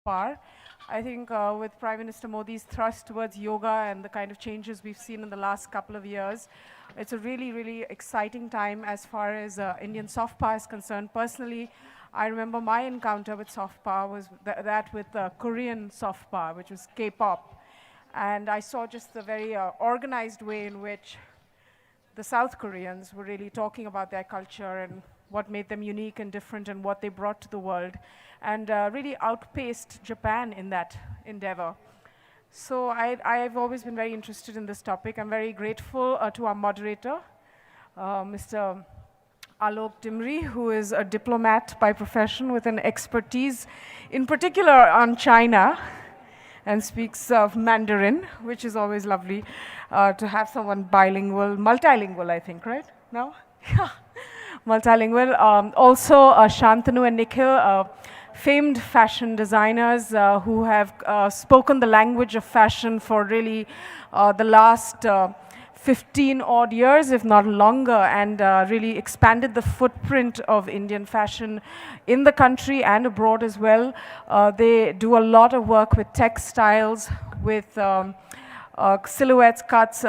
power. I think with Prime Minister Modi's thrust towards yoga and the kind of changes we've seen in the last couple of years, it's a really, really exciting time as far as Indian soft power is concerned. Personally, I remember my encounter with soft power was that with Korean soft power, which was K-pop. And I saw just the very organized way in which the South Koreans were really talking about their culture and what made them unique and different and what they brought to the world, and really outpaced Japan in that endeavor. So I've always been very interested in this topic. I'm very grateful to our moderator, Mr. Alok Dimri, who is a diplomat by profession with an expertise in particular on China and speaks Mandarin, which is always lovely to have someone bilingual, multilingual, I think, right? No? Multilingual. Also, Shantanu and Nikhil, famed fashion designers who have spoken the language of fashion for really the last 15 odd years, if not longer, and really expanded the footprint of Indian fashion in the country and abroad as well. They do a lot of work with textiles, with silhouettes, cuts,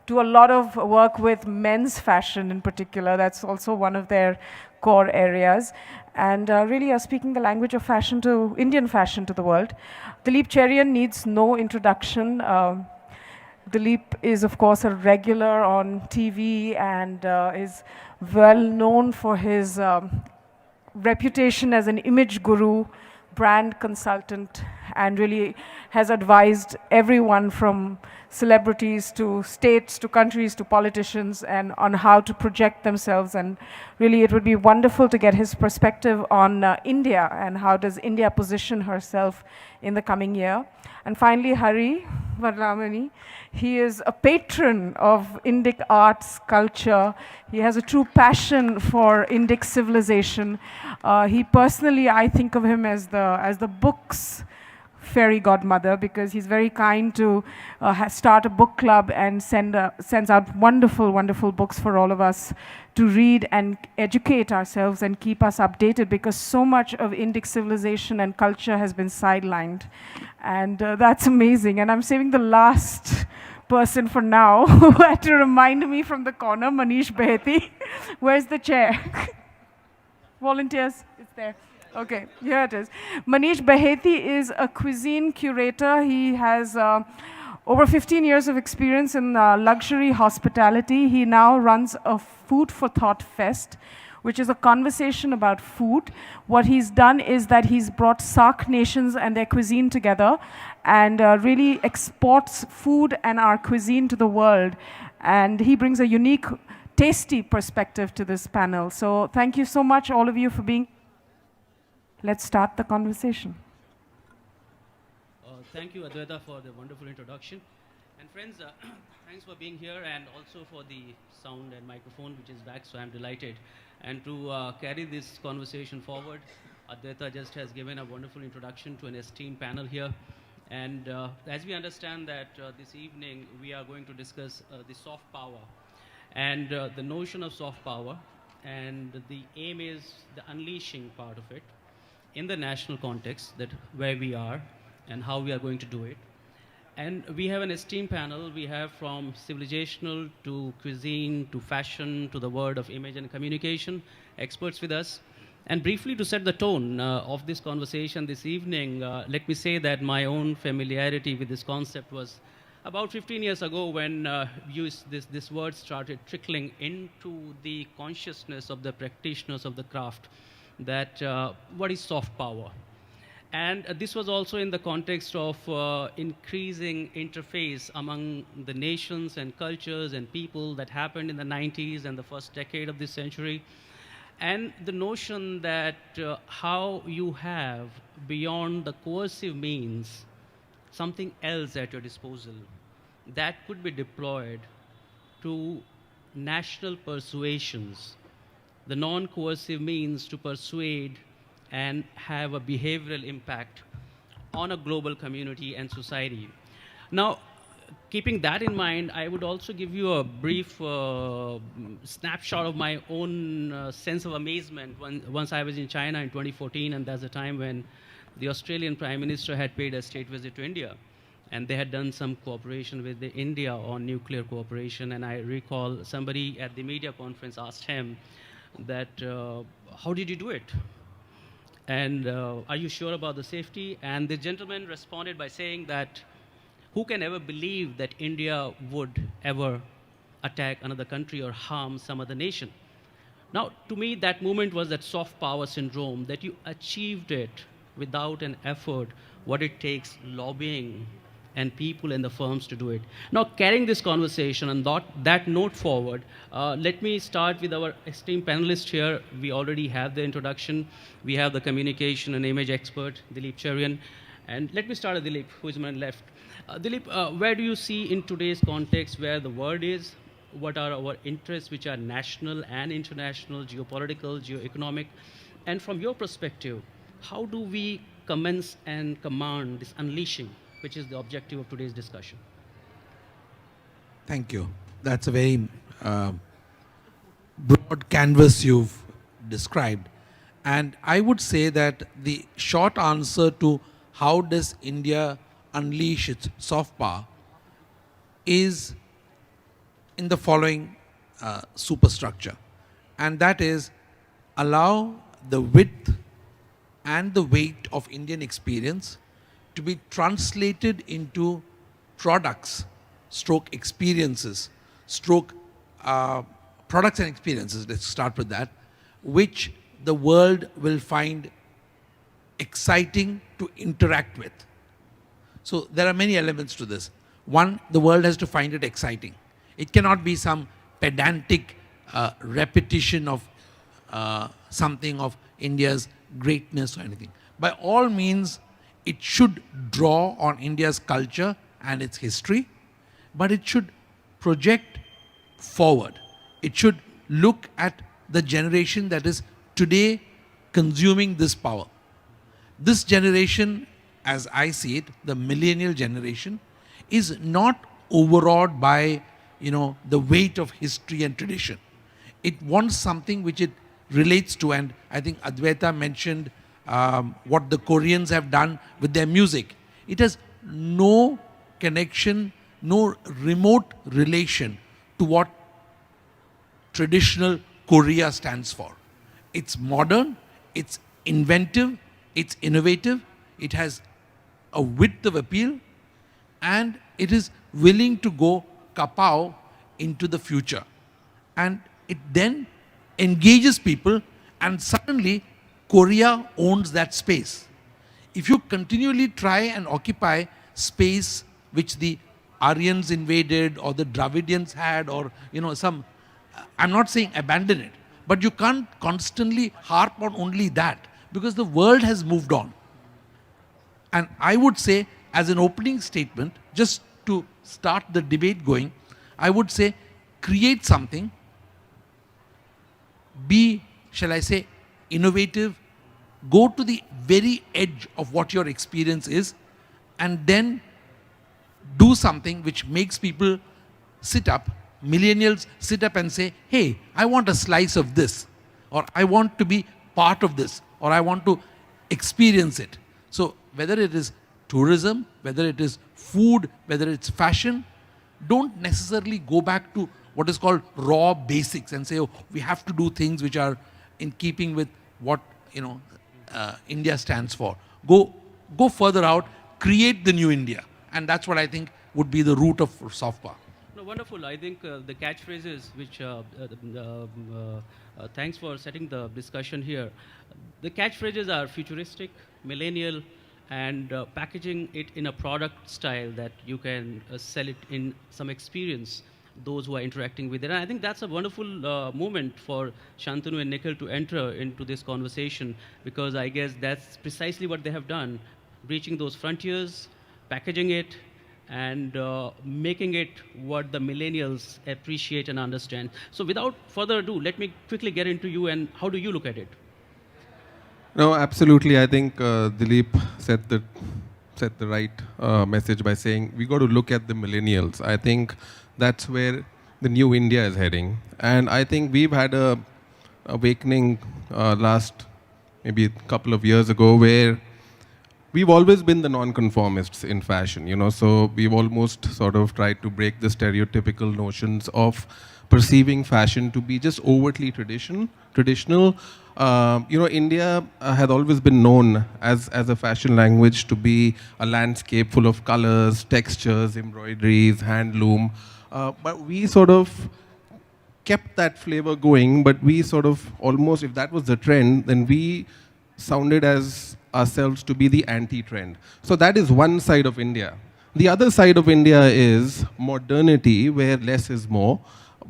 do a lot of work with men's fashion in particular. That's also one of their core areas. And really are speaking the language of fashion to Indian fashion to the world. Dilip Cherian needs no introduction. Dilip is, of course, a regular on TV and is well known for his reputation as an image guru, brand consultant, and really has advised everyone from celebrities to states to countries to politicians and on how to project themselves. And really it would be wonderful to get his perspective on India and how does India position herself in the coming year. And finally, Hari Varlamani. He is a patron of Indic arts, culture. He has a true passion for Indic civilization. He personally, I think of him as the book's fairy godmother, because he's very kind to start a book club and sends out wonderful, wonderful books for all of us to read and educate ourselves and keep us updated, because so much of Indic civilization and culture has been sidelined. And that's amazing. And I'm saving the last person for now who had to remind me from the corner, Manish Beheti. Where's the chair? Volunteers? It's there. Okay, here it is. Manish Beheti is a cuisine curator. He has over 15 years of experience in luxury hospitality. He now runs a Food for Thought Fest, which is a conversation about food. What he's done is that he's brought SAARC nations and their cuisine together and really exports food and our cuisine to the world. And he brings a unique, tasty perspective to this panel. So thank you so much, all of you, for being. Let's start the conversation. Thank you, Adwaita, for the wonderful introduction. And friends, thanks for being here and also for the sound and microphone, which is back, so I'm delighted. And to carry this conversation forward, Adwaita just has given a wonderful introduction to an esteemed panel here. And as we understand that this evening, we are going to discuss the soft power and the notion of soft power. And the aim is the unleashing part of it in the national context, that where we are and how we are going to do it. And we have an esteemed panel. We have from civilizational to cuisine to fashion to the world of image and communication experts with us. And briefly to set the tone of this conversation this evening, let me say that my own familiarity with this concept was about 15 years ago when this word started trickling into the consciousness of the practitioners of the craft, that what is soft power? And this was also in the context of increasing interface among the nations and cultures and people that happened in the 90s and the first decade of this century. And the notion that how you have, beyond the coercive means, something else at your disposal that could be deployed to national persuasions, the non-coercive means to persuade and have a behavioral impact on a global community and society. Now, keeping that in mind, I would also give you a brief snapshot of my own sense of amazement once I was in China in 2014, and that's the time when the Australian Prime Minister had paid a state visit to India, and they had done some cooperation with India on nuclear cooperation. And I recall somebody at the media conference asked him that, how did you do it? And are you sure about the safety? And the gentleman responded by saying that, who can ever believe that India would ever attack another country or harm some other nation? Now, to me, that moment was that soft power syndrome, that you achieved it without an effort, what it takes, lobbying, and people and the firms to do it. Now, carrying this conversation and that note forward, let me start with our esteemed panelists here. We already have the introduction. We have the communication and image expert, Dilip Cherian. And let me start with Dilip, who is on my left. Dilip, where do you see in today's context where the world is? What are our interests, which are national and international, geopolitical, geoeconomic? And from your perspective, how do we commence and command this unleashing, which is the objective of today's discussion? Thank you. That's a very broad canvas you've described. And I would say that the short answer to how does India unleash its soft power is in the following superstructure. And that is, allow the width and the weight of Indian experience to be translated into products, stroke experiences, stroke products and experiences, let's start with that, which the world will find exciting to interact with. So there are many elements to this. One, the world has to find it exciting. It cannot be some pedantic repetition of something of India's greatness or anything. By all means, it should draw on India's culture and its history, but it should project forward. It should look at the generation that is today consuming this power. This generation, as I see it, the millennial generation, is not overawed by the weight of history and tradition. It wants something which it relates to, and I think Advaita mentioned what the Koreans have done with their music. It has no connection, no remote relation to what traditional Korea stands for. It's modern, it's inventive, it's innovative, it has a width of appeal, and it is willing to go kapow into the future. And it then engages people, and suddenly Korea owns that space. If you continually try and occupy space which the Aryans invaded or the Dravidians had, or some, I'm not saying abandon it, but you can't constantly harp on only that, because the world has moved on. And I would say, as an opening statement, just to start the debate going, I would say, create something, be, shall I say, innovative, go to the very edge of what your experience is, and then do something which makes people sit up, millennials sit up and say, hey, I want a slice of this, or I want to be part of this, or I want to experience it. So whether it is tourism, whether it is food, whether it's fashion, don't necessarily go back to what is called raw basics and say, oh, we have to do things which are in keeping with what India stands for. Go further out, create the new India. And that's what I think would be the root of soft power. No, wonderful. I think the catchphrases, which thanks for setting the discussion here. The catchphrases are futuristic, millennial, and packaging it in a product style that you can sell it in some experience, those who are interacting with it. And I think that's a wonderful moment for Shantanu and Nikhil to enter into this conversation, because I guess that's precisely what they have done, reaching those frontiers, packaging it, and making it what the millennials appreciate and understand. So without further ado, let me quickly get into you, and how do you look at it? No, absolutely. I think Dilip set the right message by saying we got to look at the millennials. I think that's where the new India is heading. And I think we've had a awakening last maybe a couple of years ago where we've always been the non-conformists in fashion, you know, so we've almost sort of tried to break the stereotypical notions of perceiving fashion to be just overtly traditional. You know, India had always been known as a fashion language to be a landscape full of colors, textures, embroideries, handloom. But we sort of kept that flavor going, but we sort of almost, if that was the trend, then we sounded as ourselves to be the anti-trend. So that is one side of India. The other side of India is modernity, where less is more,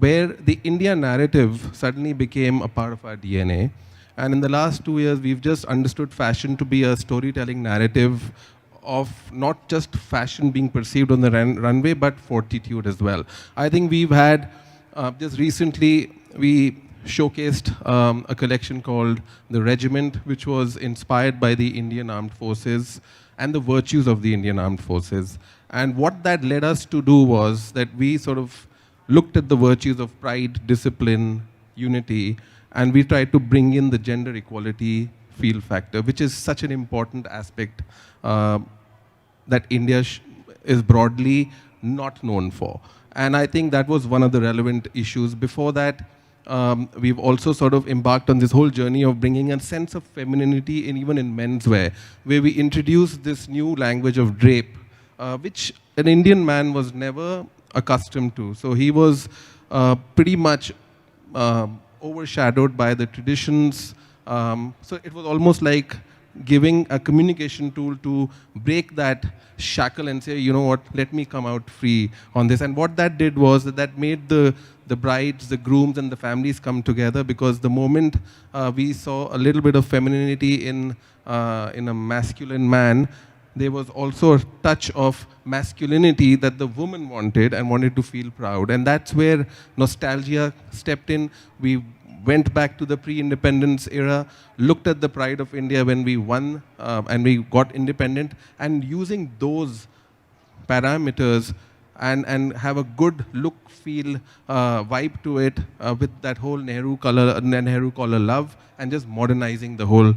where the India narrative suddenly became a part of our DNA. And in the last 2 years, we've just understood fashion to be a storytelling narrative of not just fashion being perceived on the runway, but fortitude as well. I think we've had, just recently, we showcased a collection called The Regiment, which was inspired by the Indian Armed Forces and the virtues of the Indian Armed Forces. And what that led us to do was that we sort of looked at the virtues of pride, discipline, unity, and we tried to bring in the gender equality feel factor, which is such an important aspect that India is broadly not known for. And I think that was one of the relevant issues. Before that, we've also sort of embarked on this whole journey of bringing a sense of femininity in even in menswear, where we introduced this new language of drape, which an Indian man was never accustomed to. So he was pretty much overshadowed by the traditions. So it was almost like giving a communication tool to break that shackle and say, you know what, let me come out free on this. And what that did was that made the brides, the grooms, and the families come together, because the moment we saw a little bit of femininity in a masculine man, there was also a touch of masculinity that the woman wanted and wanted to feel proud. And that's where nostalgia stepped in. We went back to the pre-independence era, looked at the pride of India when we won and we got independent, and using those parameters and have a good look, feel, vibe to it with that whole Nehru color love, and just modernizing the whole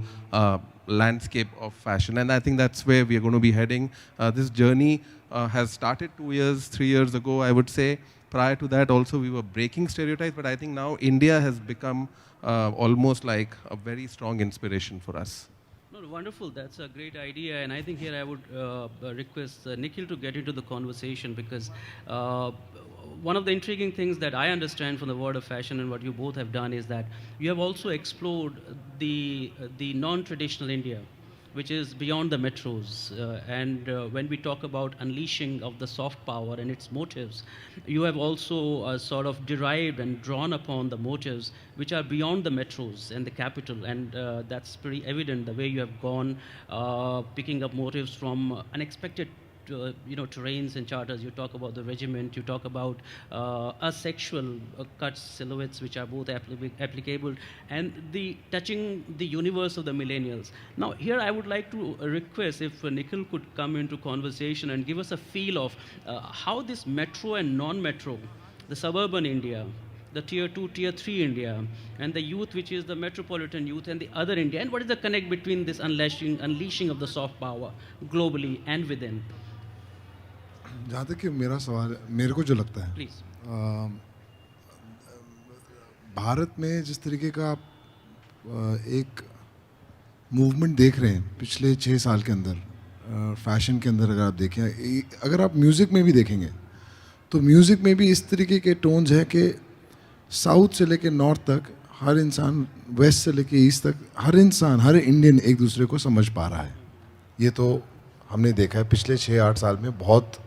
landscape of fashion. And I think that's where we are going to be heading. This journey has started 2 years, 3 years ago, I would say. Prior to that also we were breaking stereotypes, but I think now India has become almost like a very strong inspiration for us. No, wonderful. That's a great idea. And I think here I would request Nikhil to get into the conversation, because one of the intriguing things that I understand from the world of fashion and what you both have done is that you have also explored the non-traditional India, which is beyond the metros. When we talk about unleashing of the soft power and its motives, you have also sort of derived and drawn upon the motives which are beyond the metros and the capital. And that's pretty evident, the way you have gone, picking up motives from unexpected terrains and charters. You talk about the regiment, you talk about asexual cuts, silhouettes, which are both applicable, and the touching the universe of the millennials. Now, here I would like to request if Nikhil could come into conversation and give us a feel of how this metro and non-metro, the suburban India, the tier 2, tier 3 India, and the youth, which is the metropolitan youth, and the other India, and what is the connect between this unleashing of the soft power globally and within? जहाँ तक कि मेरा सवाल मेरे को जो लगता है, Please. भारत में जिस तरीके का आप एक मूवमेंट देख रहे हैं पिछले 6 साल के अंदर, फैशन के अंदर अगर आप देखें, अगर आप म्यूज़िक में भी देखेंगे तो म्यूज़िक में भी इस तरीके के टोन्स हैं कि साउथ से लेके नॉर्थ तक हर इंसान, वेस्ट से लेके ईस्ट तक हर इंसान, हर इंडियन एक दूसरे को समझ पा रहा है. ये तो हमने देखा है पिछले 6-8 साल में बहुत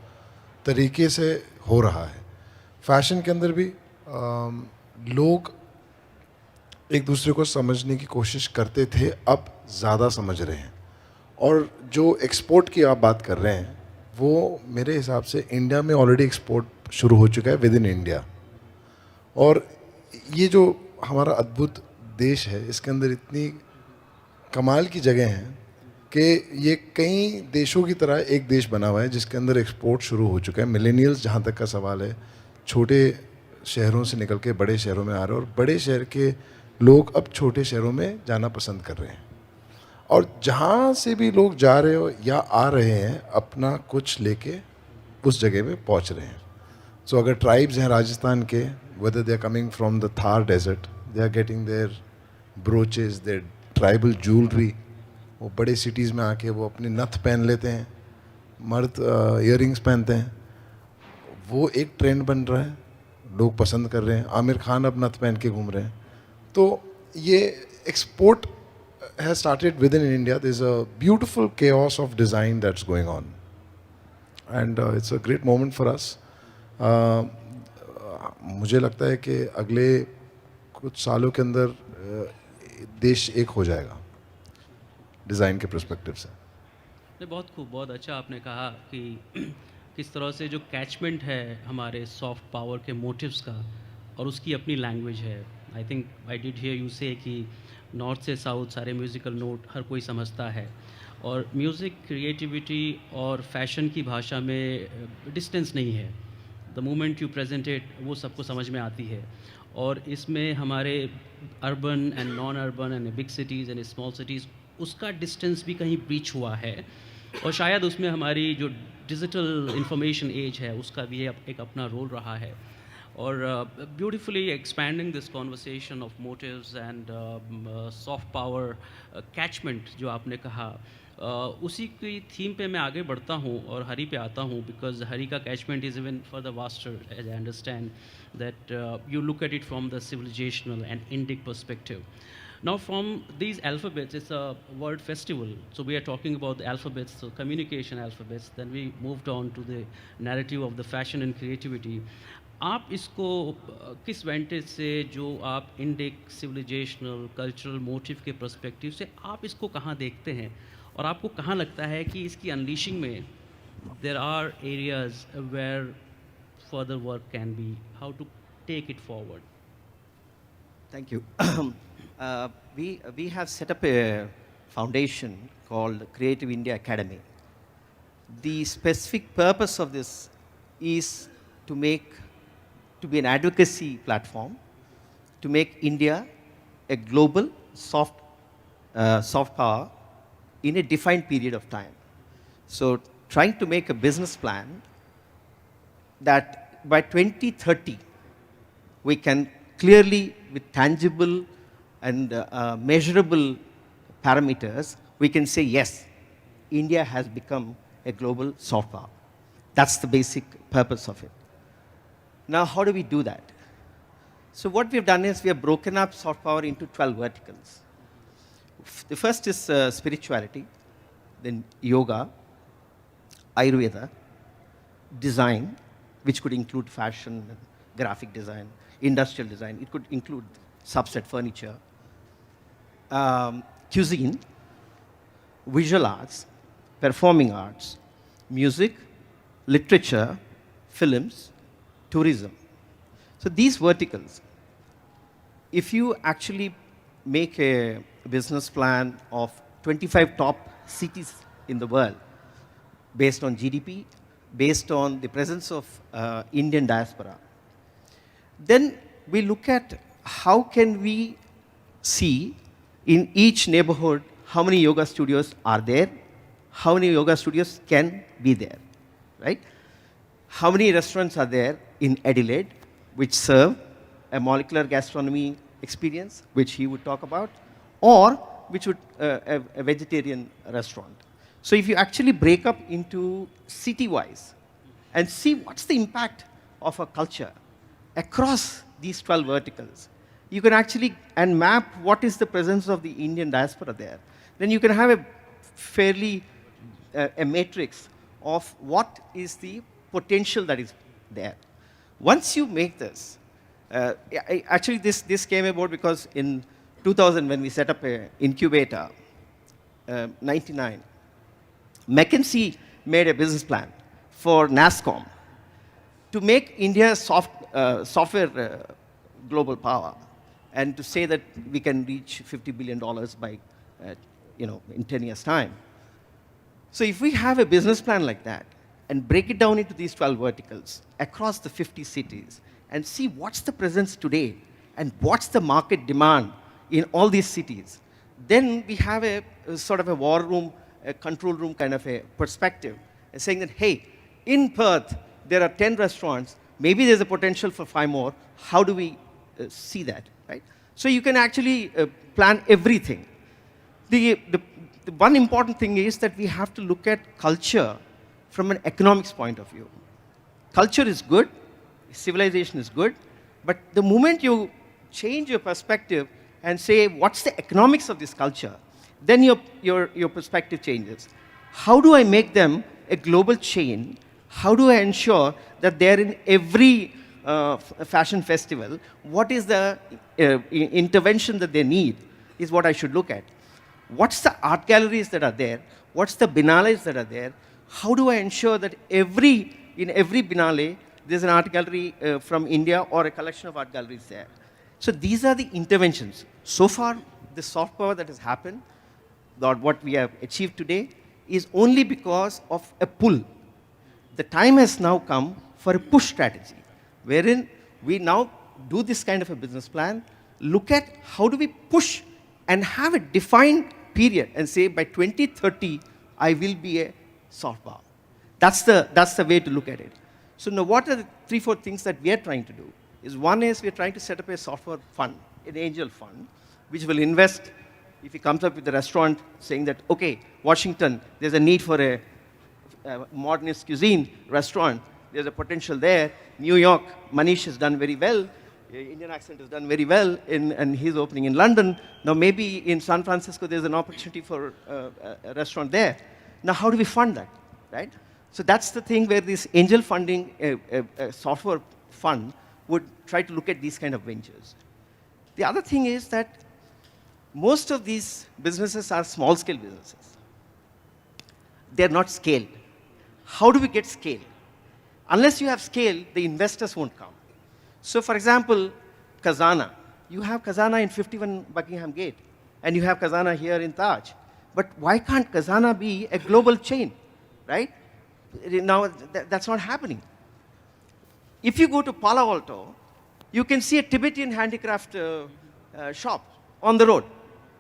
तरीके से हो रहा है. फैशन के अंदर भी लोग एक दूसरे को समझने की कोशिश करते थे, अब ज़्यादा समझ रहे हैं. और जो एक्सपोर्ट की आप बात कर रहे हैं, वो मेरे हिसाब से इंडिया में ऑलरेडी एक्सपोर्ट शुरू हो चुका है विद इन इंडिया. और ये जो हमारा अद्भुत देश है, इसके अंदर इतनी कमाल की जगह हैं कि ये कई देशों की तरह एक देश बना हुआ है जिसके अंदर एक्सपोर्ट शुरू हो चुका है. मिलेनियल्स, जहाँ तक का सवाल है, छोटे शहरों से निकल के बड़े शहरों में आ रहे हैं, और बड़े शहर के लोग अब छोटे शहरों में जाना पसंद कर रहे हैं. और जहाँ से भी लोग जा रहे हो या आ रहे हैं अपना कुछ लेके उस जगह पे पहुँच रहे हैं. सो अगर ट्राइब्स हैं राजस्थान के, whether they are coming from the Thar desert, they are getting their brooches, their tribal jewelry. वो बड़े सिटीज़ में आके वो अपने नथ पहन लेते हैं, मर्द इयररिंग्स पहनते हैं. वो एक ट्रेंड बन रहा है, लोग पसंद कर रहे हैं. आमिर खान अब नथ पहन के घूम रहे हैं. तो ये export has started within India. There's a beautiful chaos of design that's going on. And it's a great moment for us. मुझे लगता है कि अगले कुछ सालों के अंदर देश एक हो जाएगा डिज़ाइन के पर्सपेक्टिव से. नहीं, बहुत खूब, बहुत अच्छा आपने कहा कि किस तरह से जो कैचमेंट है हमारे सॉफ्ट पावर के मोटिव्स का और उसकी अपनी लैंग्वेज है. I think I did here you से कि नॉर्थ से साउथ सारे म्यूज़िकल नोट हर कोई समझता है और म्यूज़िक क्रिएटिविटी और फैशन की भाषा में डिस्टेंस नहीं है. The moment you present it वो सबको समझ में आती है. और इसमें हमारे urban and non urban and big cities and small cities उसका डिस्टेंस भी कहीं ब्रीच हुआ है और शायद उसमें हमारी जो डिजिटल इंफॉर्मेशन एज है उसका भी एक अपना रोल रहा है. और beautifully expanding this conversation of motives and soft power catchment जो आपने कहा, उसी की थीम पे मैं आगे बढ़ता हूँ और हरी पे आता हूँ बिकॉज हरी का catchment is even further vaster as I understand that you look at it from the civilizational and Indic perspective. Now from these alphabets, it's a word festival. So we are talking about the alphabets, so communication alphabets. Then we moved on to the narrative of the fashion and creativity. आप इसको किस वेंटेज से, जो आप Indic civilisational cultural motive के perspective से आप इसको कहाँ देखते हैं और आपको कहाँ लगता है कि इसकी अनलीशिंग में there are areas where further work can be, how to take it forward? Thank you. We have set up a foundation called Creative India Academy. The specific purpose of this is to be an advocacy platform, to make India a global soft power in a defined period of time. So trying to make a business plan that by 2030 we can clearly, with tangible and measurable parameters, we can say, yes, India has become a global soft power. That's the basic purpose of it. Now, how do we do that? So what we've done is we have broken up soft power into 12 verticals. The first is spirituality, then yoga, Ayurveda, design, which could include fashion, graphic design, industrial design. It could include substrate furniture, cuisine, visual arts, performing arts, music, literature, films, tourism. So these verticals, if you actually make a business plan of 25 top cities in the world based on GDP, based on the presence of Indian diaspora, then we look at how can we see in each neighborhood how many yoga studios are there, how many yoga studios can be there, right? How many restaurants are there in Adelaide which serve a molecular gastronomy experience, which he would talk about, or which would a vegetarian restaurant. So if you actually break up into city-wise and see what's the impact of a culture across these 12 verticals, you can actually and map what is the presence of the Indian diaspora there. Then you can have a fairly a matrix of what is the potential that is there. Once you make this, actually this came about because in 2000 when we set up an incubator, 99, McKinsey made a business plan for NASSCOM to make India software global power, and to say that we can reach $50 billion by, in 10 years' time. So if we have a business plan like that and break it down into these 12 verticals across the 50 cities and see what's the presence today and what's the market demand in all these cities, then we have a sort of a war room, a control room kind of a perspective, and saying that, hey, in Perth, there are 10 restaurants, maybe there's a potential for 5 more. How do we see that, right? So you can actually plan everything. The one important thing is that we have to look at culture from an economics point of view. Culture is good, civilization is good, but the moment you change your perspective and say, what's the economics of this culture, then your perspective changes. How do I make them a global chain? How do I ensure that they're in every fashion festival? What is the intervention that they need is what I should look at. What's the art galleries that are there? What's the biennales that are there? How do I ensure that in every biennale, there's an art gallery from India or a collection of art galleries there? So these are the interventions. So far, the soft power that has happened, or what we have achieved today, is only because of a pull. The time has now come for a push strategy, wherein we now do this kind of a business plan, look at how do we push and have a defined period and say by 2030, I will be a soft power. That's the way to look at it. So now what are the 3-4 things that we are trying to do? One is we are trying to set up a software fund, an angel fund, which will invest. If he comes up with a restaurant saying that, okay, Washington, there's a need for a modernist cuisine restaurant, there's a potential there. New York, Manish has done very well. Indian Accent has done very well, and he's opening in London. Now maybe in San Francisco, there's an opportunity for a restaurant there. Now how do we fund that, right? So that's the thing where this angel funding, a software fund, would try to look at these kind of ventures. The other thing is that most of these businesses are small-scale businesses. They're not scaled. How do we get scale? Unless you have scale, the investors won't come. So for example, Khazana. You have Khazana in 51 Buckingham Gate, and you have Khazana here in Taj. But why can't Khazana be a global chain, right? Now, that's not happening. If you go to Palo Alto, you can see a Tibetan handicraft shop on the road,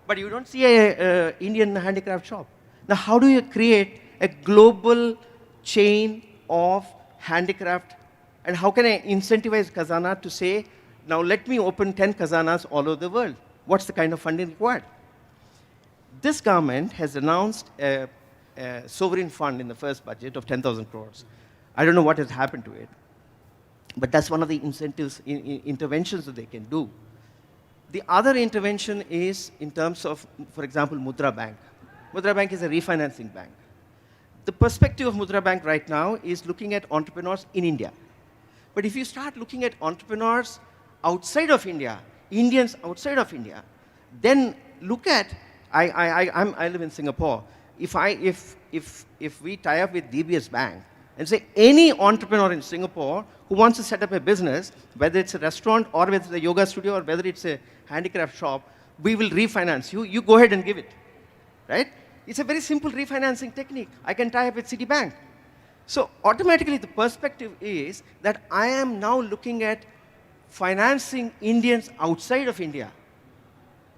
but you don't see an Indian handicraft shop. Now, how do you create a global chain of handicraft, and how can I incentivize Khazana to say, now let me open 10 Khazanas all over the world? What's the kind of funding required? This government has announced a sovereign fund in the first budget of 10,000 crores. I don't know what has happened to it, but that's one of the incentives, interventions that they can do. The other intervention is in terms of, for example, Mudra Bank. Mudra Bank is a refinancing bank. The perspective of Mudra Bank right now is looking at entrepreneurs in India. But if you start looking at entrepreneurs outside of India, Indians outside of India, then look at, I live in Singapore. If we tie up with DBS Bank and say any entrepreneur in Singapore who wants to set up a business, whether it's a restaurant or whether it's a yoga studio or whether it's a handicraft shop, we will refinance you. You go ahead and give it, right? It's a very simple refinancing technique. I can tie up with Citibank. So automatically the perspective is that I am now looking at financing Indians outside of India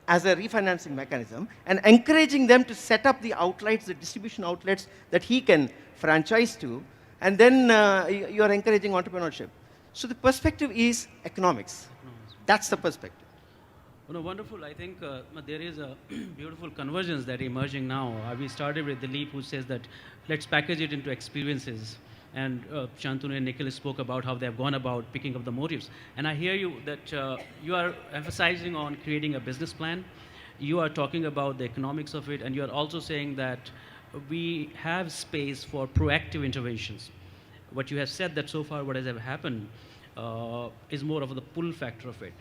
as a refinancing mechanism and encouraging them to set up the outlets, the distribution outlets that he can franchise to, and then you are encouraging entrepreneurship. So the perspective is economics. That's the perspective. No, wonderful. I think there is a beautiful convergence that emerging now. We started with Dilip, who says that let's package it into experiences. And Shantanu and Nikhil spoke about how they have gone about picking up the motives. And I hear you that you are emphasizing on creating a business plan. You are talking about the economics of it, and you are also saying that we have space for proactive interventions. What you have said that so far what has happened is more of the pull factor of it.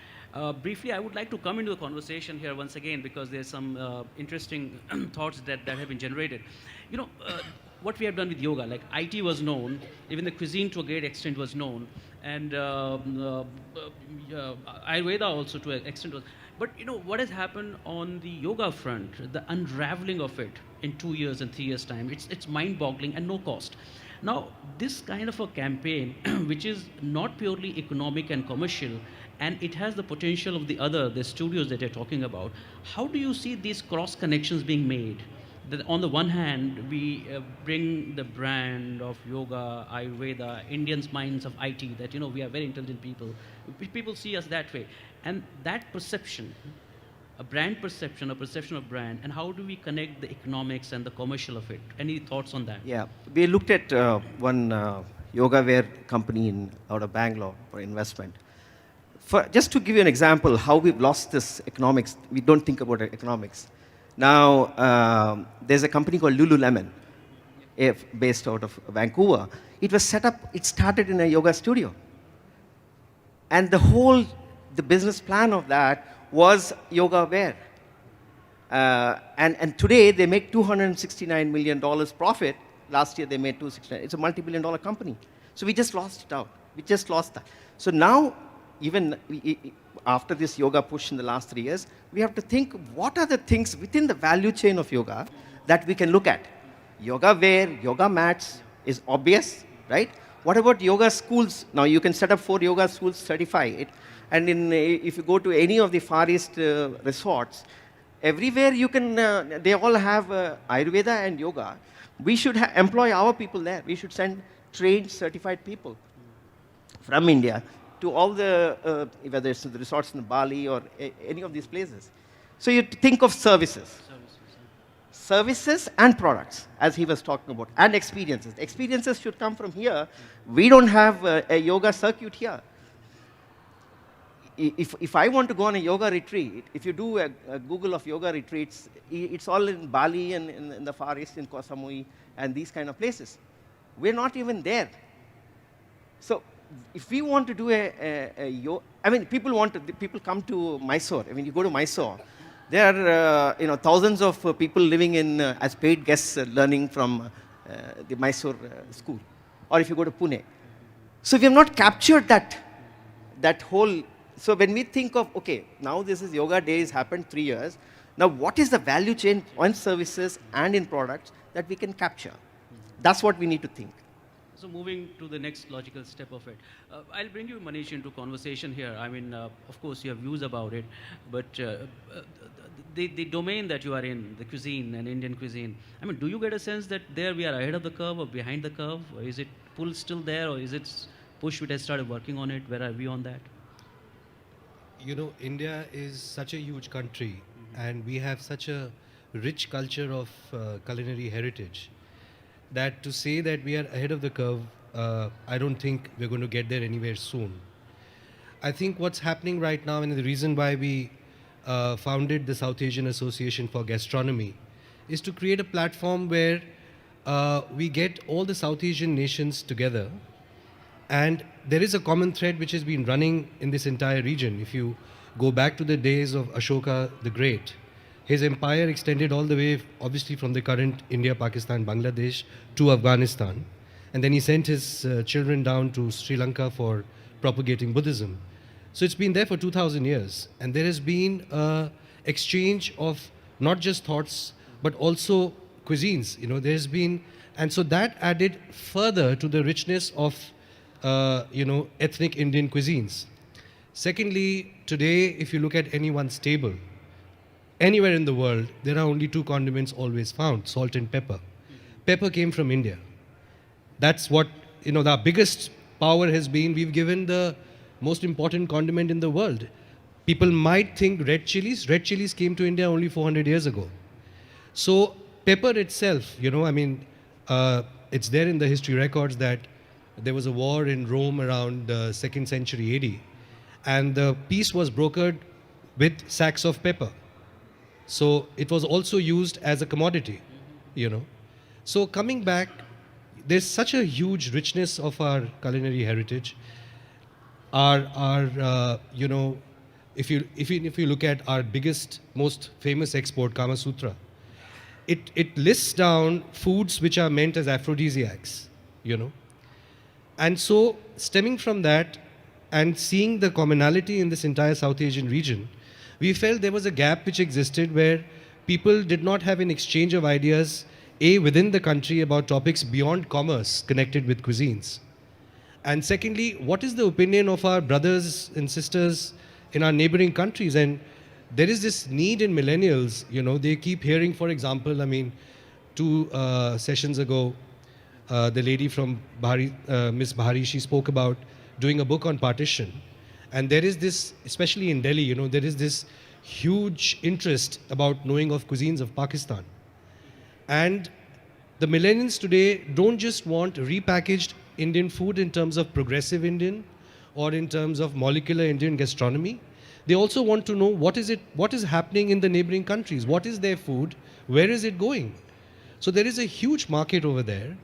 Briefly, I would like to come into the conversation here once again because there's some interesting thoughts that have been generated. You know, what we have done with yoga, like IT was known, even the cuisine to a great extent was known, and Ayurveda also to an extent was. But you know, what has happened on the yoga front, the unraveling of it in 2 years and 3 years' time, it's mind-boggling and no cost. Now, this kind of a campaign, which is not purely economic and commercial, and it has the potential of the studios that you're talking about. How do you see these cross connections being made? That on the one hand, we bring the brand of yoga, Ayurveda, Indians' minds of IT, that, we are very intelligent people. People see us that way. And that perception, a brand perception, a perception of brand, and how do we connect the economics and the commercial of it? Any thoughts on that? Yeah, we looked at one yoga wear company out of Bangalore for investment. Just to give you an example, how we've lost this economics, we don't think about economics. Now, there's a company called Lululemon, based out of Vancouver. It started in a yoga studio. And the business plan of that was yoga wear. And today they make $269 million profit. Last year they made $269. It's a multi-billion-dollar company. So we just lost it out. We just lost that. So now, even after this yoga push in the last 3 years, we have to think what are the things within the value chain of yoga that we can look at. Yoga wear, yoga mats is obvious, right? What about yoga schools? Now you can set up 4 yoga schools, certify it. And if you go to any of the Far East resorts, everywhere you can, they all have Ayurveda and yoga. We should employ our people there. We should send trained, certified people from India to all the, whether it's the resorts in Bali or any of these places. So you think of services. Services and products, as he was talking about, and experiences. Experiences should come from here. We don't have a yoga circuit here. If I want to go on a yoga retreat, if you do a Google of yoga retreats, it's all in Bali and in the Far East, in Koh Samui, and these kind of places. We're not even there. So if we want to do a yoga, I mean, people come to Mysore. I mean, you go to Mysore, there are thousands of people living in as paid guests learning from the Mysore school. Or if you go to Pune. So we have not captured that whole. So when we think of, okay, now this is Yoga Days happened 3 years. Now what is the value chain on services and in products that we can capture? That's what we need to think. So moving to the next logical step of it, I'll bring you, Manish, into conversation here. I mean, of course, you have views about it, but the domain that you are in, the cuisine and Indian cuisine, I mean, do you get a sense that there we are ahead of the curve or behind the curve? Or is it pull still there, or is it push which has started working on it? Where are we on that? India is such a huge country, and we have such a rich culture of culinary heritage, that to say that we are ahead of the curve, I don't think we're going to get there anywhere soon. I think what's happening right now, and the reason why we founded the South Asian Association for Gastronomy, is to create a platform where we get all the South Asian nations together. And there is a common thread which has been running in this entire region. If you go back to the days of Ashoka the Great, his empire extended all the way, obviously, from the current India, Pakistan, Bangladesh to Afghanistan. And then he sent his children down to Sri Lanka for propagating Buddhism. So it's been there for 2,000 years. And there has been an exchange of not just thoughts, but also cuisines. There's been, and so that added further to the richness of ethnic Indian cuisines. Secondly, today, if you look at anyone's table, anywhere in the world, there are only 2 condiments always found, salt and pepper. Pepper came from India. That's what, the biggest power has been. We've given the most important condiment in the world. People might think red chilies. Red chilies came to India only 400 years ago. So pepper itself, it's there in the history records that there was a war in Rome around 2nd century AD, and the peace was brokered with sacks of pepper. So it was also used as a commodity, So coming back, there's such a huge richness of our culinary heritage. If you look at our biggest, most famous export, Kama Sutra, it lists down foods which are meant as aphrodisiacs, And so, stemming from that and seeing the commonality in this entire South Asian region, we felt there was a gap which existed where people did not have an exchange of ideas, within the country about topics beyond commerce connected with cuisines. And secondly, what is the opinion of our brothers and sisters in our neighboring countries? And there is this need in millennials, they keep hearing, for example, I mean, 2 sessions ago, the lady from Miss Bahari, she spoke about doing a book on partition. And there is this, especially in Delhi, there is this huge interest about knowing of cuisines of Pakistan. And the millennials today don't just want repackaged Indian food in terms of progressive Indian or in terms of molecular Indian gastronomy. They also want to know what is happening in the neighboring countries, what is their food, where is it going. So there is a huge market over there.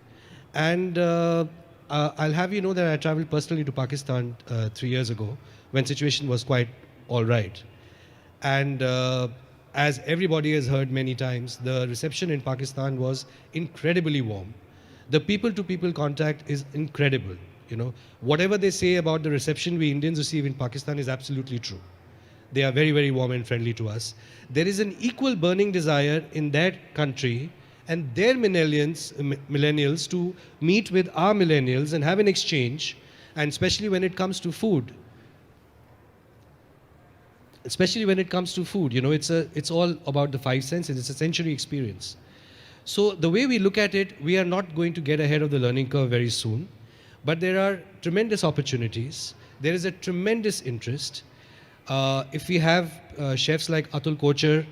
And I'll have you know that I traveled personally to Pakistan 3 years ago when situation was quite all right. And as everybody has heard many times, the reception in Pakistan was incredibly warm. The people-to-people contact is incredible. Whatever they say about the reception we Indians receive in Pakistan is absolutely true. They are very, very warm and friendly to us. There is an equal burning desire in that country and their millennials to meet with our millennials and have an exchange, and especially when it comes to food. It's all about the 5 senses. It's a sensory experience. So the way we look at it, we are not going to get ahead of the learning curve very soon, but there are tremendous opportunities. There is a tremendous interest. If we have chefs like Atul Kochar,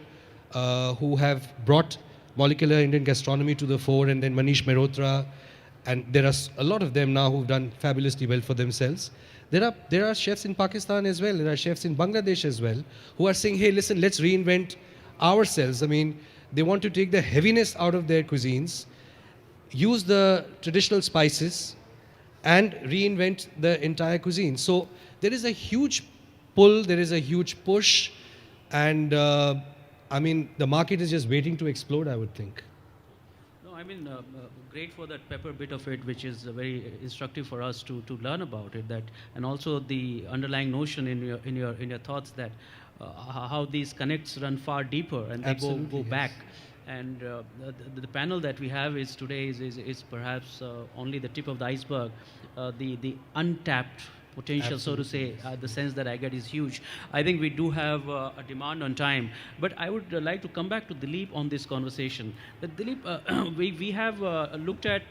who have brought molecular Indian gastronomy to the fore, and then Manish Mehrotra, and there are a lot of them now who've done fabulously well for themselves. There are chefs in Pakistan as well, there are chefs in Bangladesh as well, who are saying, hey, listen, let's reinvent ourselves. I mean, they want to take the heaviness out of their cuisines, use the traditional spices, and reinvent the entire cuisine. So there is a huge pull, there is a huge push, and the market is just waiting to explode, I would think. No, great for that pepper bit of it, which is very instructive for us to learn about it. And also the underlying notion in your thoughts that how these connects run far deeper and they go back. And the panel that we have today is perhaps only the tip of the iceberg. The untapped potential, so to say, the sense that I get is huge. I think we do have a demand on time, but I would like to come back to Dileep on this conversation. Dileep, we have looked at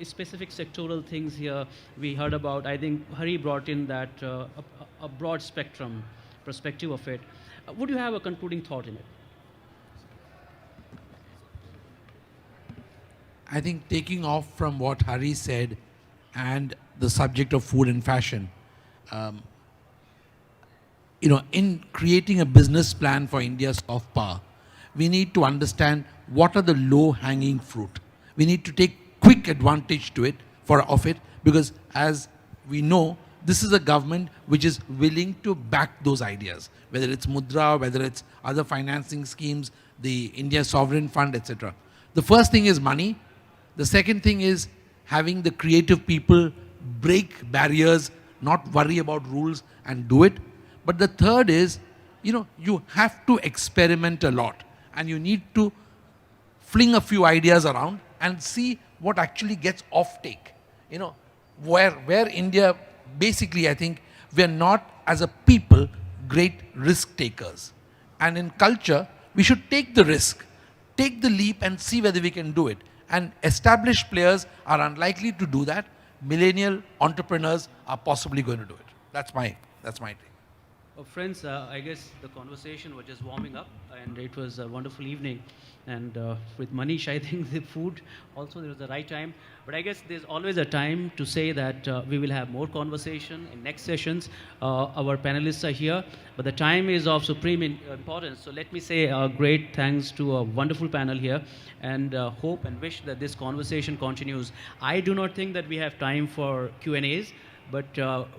specific sectoral things here. We heard about, I think Hari brought in that a broad spectrum perspective of it. Would you have a concluding thought in it? I think taking off from what Hari said and the subject of food and fashion, in creating a business plan for India's soft power, we need to understand what are the low-hanging fruit. We need to take quick advantage of it, because as we know, this is a government which is willing to back those ideas, whether it's Mudra, whether it's other financing schemes, the India Sovereign Fund, etc. The first thing is money. The second thing is having the creative people break barriers, not worry about rules and do it. But the third is, you have to experiment a lot and you need to fling a few ideas around and see what actually gets off take. Where India, basically I think we are not as a people great risk takers. And in culture, we should take the risk, take the leap and see whether we can do it. And established players are unlikely to do that. Millennial entrepreneurs are possibly going to do it. That's my take. Friends, I guess the conversation was just warming up, and it was a wonderful evening. And with Manish, I think the food also, there was the right time. But I guess there's always a time to say that we will have more conversation in next sessions. Our panelists are here, but the time is of supreme importance. So let me say a great thanks to a wonderful panel here, and hope and wish that this conversation continues. I do not think that we have time for Q&As, but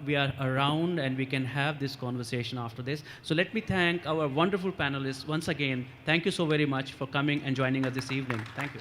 we are around and we can have this conversation after this. So let me thank our wonderful panelists once again. Thank you so very much for coming and joining us this evening. Thank you.